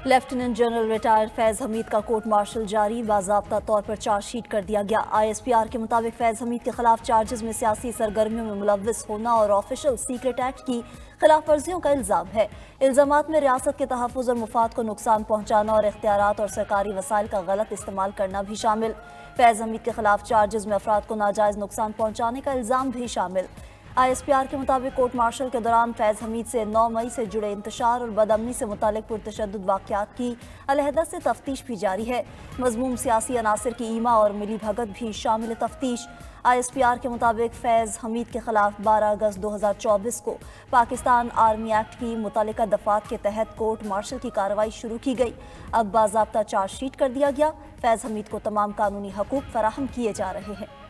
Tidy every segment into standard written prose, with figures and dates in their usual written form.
Lieutenant general retired فیض حمید کا court martial جاری، باضابطہ طور پر چارج شیٹ کر دیا گیا۔ ISPR کے مطابق فیض حمید کے خلاف چارجز میں سیاسی سرگرمیوں میں ملوث ہونا اور آفیشل سیکرٹ ایکٹ کی خلاف ورزیوں کا الزام ہے۔ الزامات میں ریاست کے تحفظ اور مفاد کو نقصان پہنچانا اور اختیارات اور سرکاری وسائل کا غلط استعمال کرنا بھی شامل۔ فیض حمید کے خلاف چارجز میں افراد کو ناجائز نقصان پہنچانے کا الزام بھی شامل۔ ISPR کے مطابق کورٹ مارشل کے دوران فیض حمید سے 9 مئی سے جڑے انتشار اور بدامنی سے متعلق پرتشدد واقعات کی علیحدہ سے تفتیش بھی جاری ہے۔ مذموم سیاسی عناصر کی ایما اور ملی بھگت بھی شامل تفتیش۔ ISPR کے مطابق فیض حمید کے خلاف 12 اگست 2024 کو پاکستان آرمی ایکٹ کی متعلقہ دفعات کے تحت کورٹ مارشل کی کارروائی شروع کی گئی۔ اب باضابطہ چارج شیٹ کر دیا گیا۔ فیض حمید کو تمام قانونی حقوق فراہم کیے جا رہے ہیں۔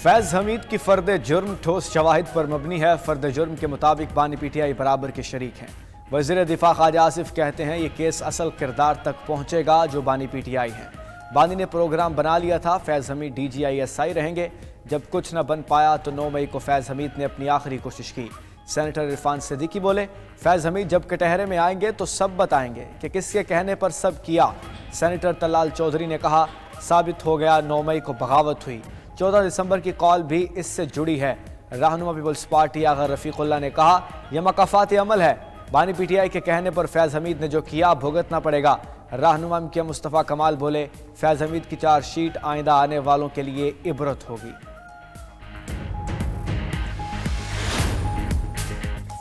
فیض حمید کی فرد جرم ٹھوس شواہد پر مبنی ہے۔ فرد جرم کے مطابق بانی PTI برابر کے شریک ہیں۔ وزیر دفاع خواجہ آصف کہتے ہیں یہ کیس اصل کردار تک پہنچے گا جو بانی PTI ہیں۔ بانی نے پروگرام بنا لیا تھا، فیض حمید DGISI رہیں گے۔ جب کچھ نہ بن پایا تو 9 مئی کو فیض حمید نے اپنی آخری کوشش کی۔ سینیٹر عرفان صدیقی بولے، فیض حمید جب کٹہرے میں آئیں گے تو سب بتائیں گے کہ کس کے کہنے پر سب کیا۔ سینیٹر طلال چودھری نے کہا ثابت ہو گیا 9 مئی کو بغاوت ہوئی، 14 دسمبر کی کال بھی اس سے جڑی ہے۔ رہنما پیپلز پارٹی آغا رفیق اللہ نے کہا یہ مکافات عمل ہے، بانی PTI کے کہنے پر فیض حمید نے جو کیا بھگتنا پڑے گا۔ رہنما MK مصطفیٰ کمال بولے فیض حمید کی چارج شیٹ آئندہ آنے والوں کے لیے عبرت ہوگی۔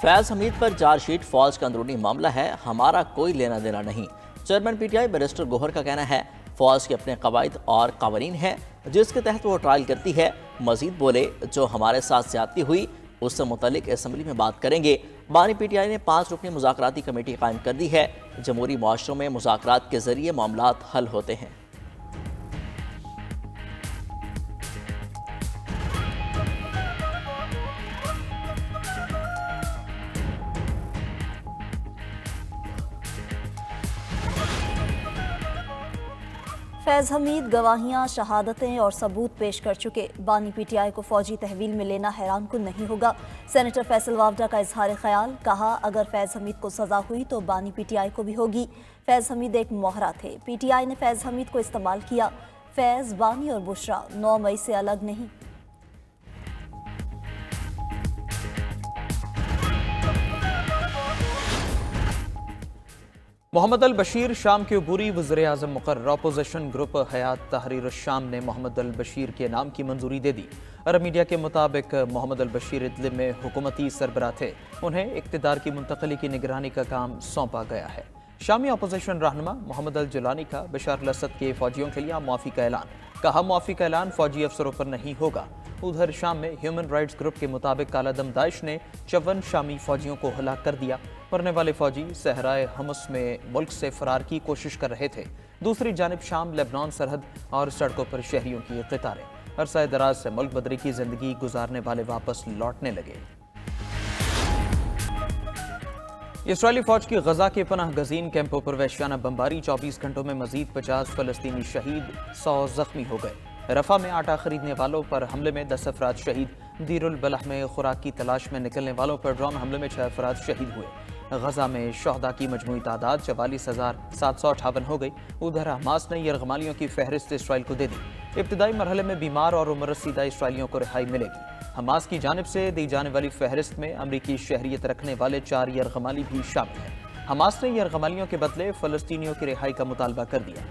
فیض حمید پر چارج شیٹ فوج کا اندرونی معاملہ ہے، ہمارا کوئی لینا دینا نہیں۔ چیئرمین PTI بیرسٹر گوہر کا کہنا ہے فوج کے اپنے قواعد اور قوانین ہیں جس کے تحت وہ ٹرائل کرتی ہے۔ مزید بولے جو ہمارے ساتھ زیادتی ہوئی اس سے متعلق اسمبلی میں بات کریں گے۔ بانی PTI نے 5 رکنی مذاکراتی کمیٹی قائم کر دی ہے۔ جمہوری معاشروں میں مذاکرات کے ذریعے معاملات حل ہوتے ہیں۔ فیض حمید گواہیاں، شہادتیں اور ثبوت پیش کر چکے، بانی PTI کو فوجی تحویل میں لینا حیران کن نہیں ہوگا۔ سینیٹر فیصل وافدہ کا اظہار خیال، کہا اگر فیض حمید کو سزا ہوئی تو بانی PTI کو بھی ہوگی۔ فیض حمید ایک مہرہ تھے، PTI نے فیض حمید کو استعمال کیا۔ فیض، بانی اور بشرا 9 مئی سے الگ نہیں۔ محمد البشیر شام کے عبوری وزیر اعظم مقرر۔ اپوزیشن گروپ حیات تحریر الشام نے محمد البشیر کے نام کی منظوری دے دی۔ عرب میڈیا کے مطابق محمد البشیر ادلب میں حکومتی سربراہ تھے، انہیں اقتدار کی منتقلی کی نگرانی کا کام سونپا گیا ہے۔ شامی اپوزیشن رہنما محمد الجولانی کا بشار الاسد کے فوجیوں کے لیے معافی کا اعلان، کہا معافی کا اعلان فوجی افسروں پر نہیں ہوگا۔ ادھر شام میں ہیومن رائٹس گروپ کے مطابق کالا دم داعش نے 54 شامی فوجیوں کو ہلاک کر دیا۔ مرنے والے فوجی صحرائے حمص میں ملک سے فرار کی کوشش کر رہے تھے۔ دوسری جانب شام لبنان سرحد اور سڑکوں پر شہریوں کی قطاریں، عرصہ دراز سے ملک بدری کی زندگی گزارنے والے واپس لوٹنے لگے۔ اسرائیلی فوج کی غزہ کے پناہ گزین کیمپوں پر وحشیانہ بمباری، 24 گھنٹوں میں مزید 50 فلسطینی شہید، 100 زخمی ہو گئے۔ رفح میں آٹا خریدنے والوں پر حملے میں 10 افراد شہید۔ دیر البلح میں خوراک کی تلاش میں نکلنے والوں پر ڈرون حملے میں 6 افراد شہید ہوئے۔ غزہ میں شہداء کی مجموعی تعداد 44,758 ہو گئی۔ ادھر حماس نے یرغمالیوں کی فہرست اسرائیل کو دے دی۔ ابتدائی مرحلے میں بیمار اور عمر رسیدہ اسرائیلیوں کو رہائی ملے گی۔ حماس کی جانب سے دی جانے والی فہرست میں امریکی شہریت رکھنے والے 4 یرغمالی بھی شامل ہیں۔ حماس نے یرغمالیوں کے بدلے فلسطینیوں کی رہائی کا مطالبہ کر دیا۔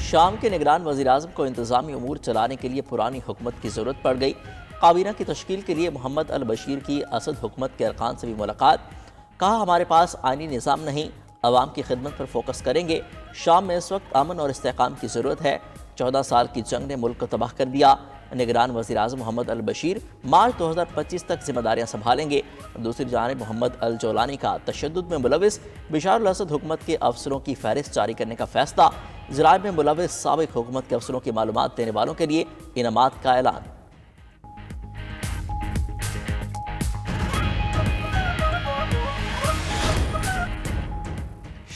شام کے نگران وزیر اعظم کو انتظامی امور چلانے کے لیے پرانی حکومت کی ضرورت پڑ گئی۔ کابینہ کی تشکیل کے لیے محمد البشیر کی اسد حکومت کے ارکان سے بھی ملاقات، کہا ہمارے پاس آئینی نظام نہیں، عوام کی خدمت پر فوکس کریں گے۔ شام میں اس وقت امن اور استحکام کی ضرورت ہے، 14 سال کی جنگ نے ملک کو تباہ کر دیا۔ نگران وزیر اعظم محمد البشیر مارچ 2025 تک ذمہ داریاں سنبھالیں گے۔ دوسری جانب محمد الجولانی کا تشدد میں ملوث بشار الاسد حکومت کے افسروں کی فہرست جاری کرنے کا فیصلہ، جرائم میں ملوث سابق حکومت کے افسروں کی معلومات دینے والوں کے لیے انعامات کا اعلان۔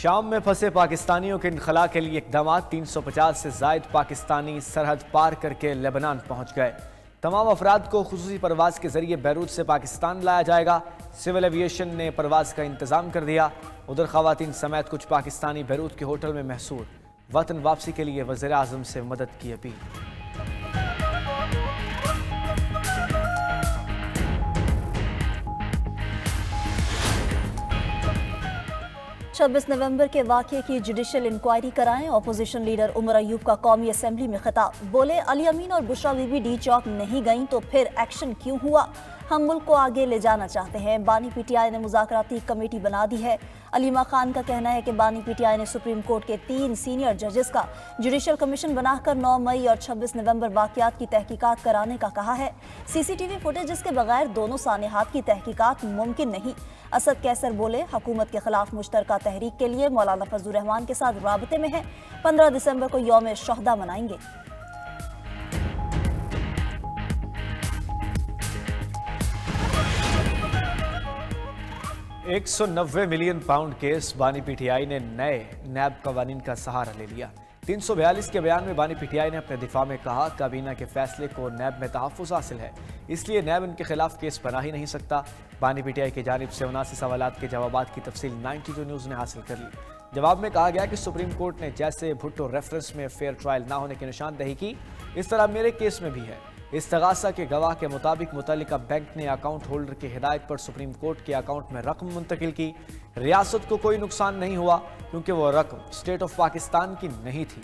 شام میں پھنسے پاکستانیوں کے انخلاء کے لیے اقدامات 350 سے زائد پاکستانی سرحد پار کر کے لیبنان پہنچ گئے۔ تمام افراد کو خصوصی پرواز کے ذریعے بیروت سے پاکستان لایا جائے گا۔ سول ایویشن نے پرواز کا انتظام کر دیا۔ ادھر خواتین سمیت کچھ پاکستانی بیروت کے ہوٹل میں محصور۔ وطن واپسی کے لیے وزیر اعظم سے مدد کی اپیل۔ 26 نومبر کے واقعے کی جوڈیشل انکوائری کرائیں۔ اپوزیشن لیڈر عمر ایوب کا قومی اسمبلی میں خطاب، بولے علی امین اور بشرا بی بی ڈی چوک نہیں گئیں تو پھر ایکشن کیوں ہوا؟ ہم ملک کو آگے لے جانا چاہتے ہیں۔ بانی پی ٹی آئی نے مذاکراتی کمیٹی بنا دی ہے۔ علیمہ خان کا کہنا ہے کہ بانی پی ٹی آئی نے سپریم کورٹ کے 3 سینئر ججز کا جوڈیشل کمیشن بنا کر 9 مئی اور 26 نومبر واقعات کی تحقیقات کرانے کا کہا ہے۔ سی سی ٹی وی فوٹیجز کے بغیر دونوں سانحات کی تحقیقات ممکن نہیں۔ اسد کیسر بولے حکومت کے خلاف مشترکہ تحریک کے لیے مولانا فضل الرحمان کے ساتھ رابطے میں ہیں۔ 15 دسمبر کو یوم شہداء منائیں گے۔ £190 ملین کیس بانی پی ٹی آئی نے نئے نیب قوانین کا سہارا لے لیا۔ 342 کے بیان میں بانی پی ٹی آئی نے اپنے دفاع میں کہا کابینہ کے فیصلے کو نیب میں تحفظ حاصل ہے، اس لیے نیب ان کے خلاف کیس بنا ہی نہیں سکتا۔ بانی پی ٹی آئی کی جانب سے 79 سوالات کے جوابات کی تفصیل 92 نیوز نے حاصل کر لی۔ جواب میں کہا گیا کہ سپریم کورٹ نے جیسے بھٹو ریفرنس میں فیئر ٹرائل نہ ہونے کی نشاندہی کی، اس طرح میرے کیس میں بھی ہے۔ استغاثہ کے گواہ کے مطابق متعلقہ بینک نے اکاؤنٹ ہولڈر کی ہدایت پر سپریم کورٹ کے اکاؤنٹ میں رقم منتقل کی۔ ریاست کو کوئی نقصان نہیں ہوا کیونکہ وہ رقم اسٹیٹ آف پاکستان کی نہیں تھی۔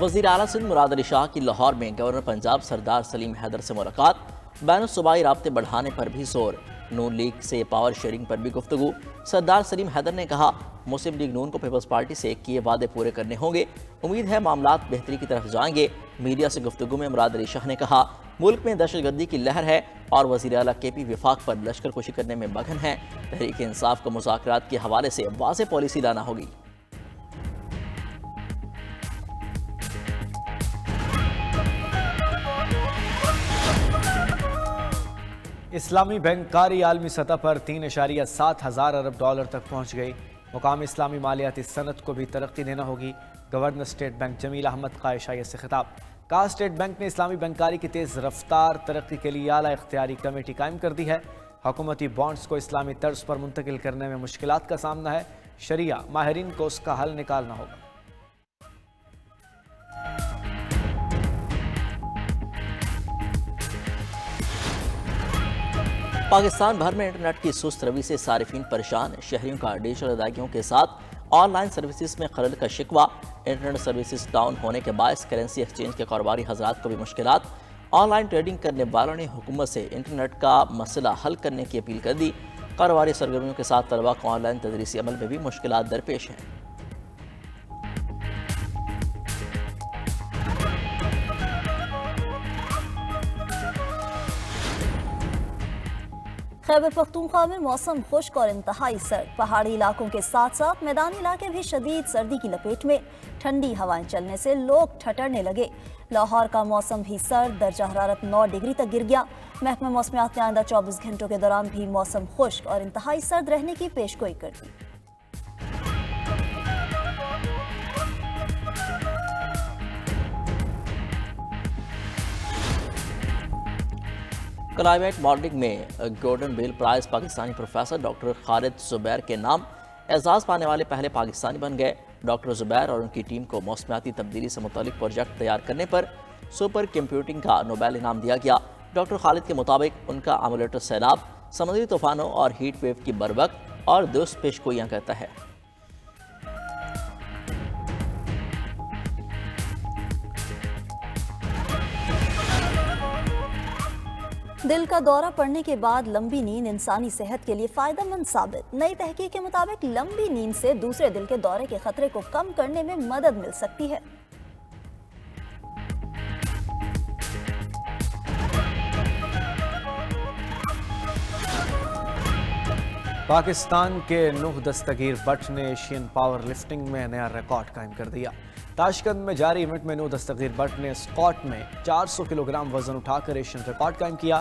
وزیر اعلیٰ سندھ مراد علی شاہ کی لاہور میں گورنر پنجاب سردار سلیم حیدر سے ملاقات، بین الصوبائی رابطے بڑھانے پر بھی زور، نون لیگ سے پاور شیئرنگ پر بھی گفتگو۔ سردار سلیم حیدر نے کہا مسلم لیگ نون کو پیپلز پارٹی سے کیے وعدے پورے کرنے ہوں گے، امید ہے معاملات بہتری کی طرف جائیں گے۔ میڈیا سے گفتگو میں مراد علی شاہ نے کہا ملک میں دہشت گردی کی لہر ہے اور وزیر اعلیٰ کے پی وفاق پر لشکر کشی کرنے میں مگن ہیں۔ تحریک انصاف کو مذاکرات کے حوالے سے واضح پالیسی لانا ہوگی۔ اسلامی بینک کاری عالمی سطح پر 3.7 ہزار ارب ڈالر تک پہنچ گئی۔ مقامی اسلامی مالیاتی صنعت کو بھی ترقی دینا ہوگی۔ گورنر اسٹیٹ بینک جمیل احمد کا عشائیت سے خطاب، کہا اسٹیٹ بینک نے اسلامی بینکاری کی تیز رفتار ترقی کے لیے اعلیٰ اختیاری کمیٹی قائم کر دی ہے۔ حکومتی بانڈز کو اسلامی طرز پر منتقل کرنے میں مشکلات کا سامنا ہے، شریعہ ماہرین کو اس کا حل نکالنا ہوگا۔ پاکستان بھر میں انٹرنیٹ کی سست روی سے صارفین پریشان، شہریوں کا ڈیجیٹل ادائیگیوں کے ساتھ آن لائن سروسز میں خلل کا شکوہ۔ انٹرنیٹ سروسز ڈاؤن ہونے کے باعث کرنسی ایکسچینج کے کاروباری حضرات کو بھی مشکلات۔ آن لائن ٹریڈنگ کرنے والوں نے حکومت سے انٹرنیٹ کا مسئلہ حل کرنے کی اپیل کر دی۔ کاروباری سرگرمیوں کے ساتھ طلباء کو آن لائن تدریسی عمل میں بھی مشکلات درپیش ہیں۔ خیبر پختونخوا میں موسم خشک اور انتہائی سرد، پہاڑی علاقوں کے ساتھ ساتھ میدانی علاقے بھی شدید سردی کی لپیٹ میں، ٹھنڈی ہوائیں چلنے سے لوگ ٹھٹرنے لگے۔ لاہور کا موسم بھی سرد، درجہ حرارت 9 ڈگری تک گر گیا۔ محکمہ موسمیات نے آئندہ 24 گھنٹوں کے دوران بھی موسم خشک اور انتہائی سرد رہنے کی پیشگوئی کر دی۔ کلائمیٹ ماڈلنگ میں گولڈن بیل پرائز پاکستانی پروفیسر ڈاکٹر خالد زبیر کے نام، اعزاز پانے والے پہلے پاکستانی بن گئے۔ ڈاکٹر زبیر اور ان کی ٹیم کو موسمیاتی تبدیلی سے متعلق پروجیکٹ تیار کرنے پر سپر کمپیوٹنگ کا نوبیل انعام دیا گیا۔ ڈاکٹر خالد کے مطابق ان کا ایمولیٹر سیلاب، سمندری طوفانوں اور ہیٹ ویو کی بروقت اور درست پیشگوئیاں کرتا ہے۔ دل کا دورہ پڑنے کے بعد لمبی نیند انسانی صحت کے لیے فائدہ مند ثابت۔ نئی تحقیق کے مطابق لمبی نیند سے دوسرے دل کے دورے کے خطرے کو کم کرنے میں مدد مل سکتی ہے۔ پاکستان کے نوح دستگیر بٹ نے ایشین پاور لفٹنگ میں نیا ریکارڈ قائم کر دیا۔ تاشقند میں جاری ایونٹ میں نوح دستگیر بٹ نے اسکواٹ میں 400 کلو گرام وزن اٹھا کر ایشین ریکارڈ قائم کیا۔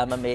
MMA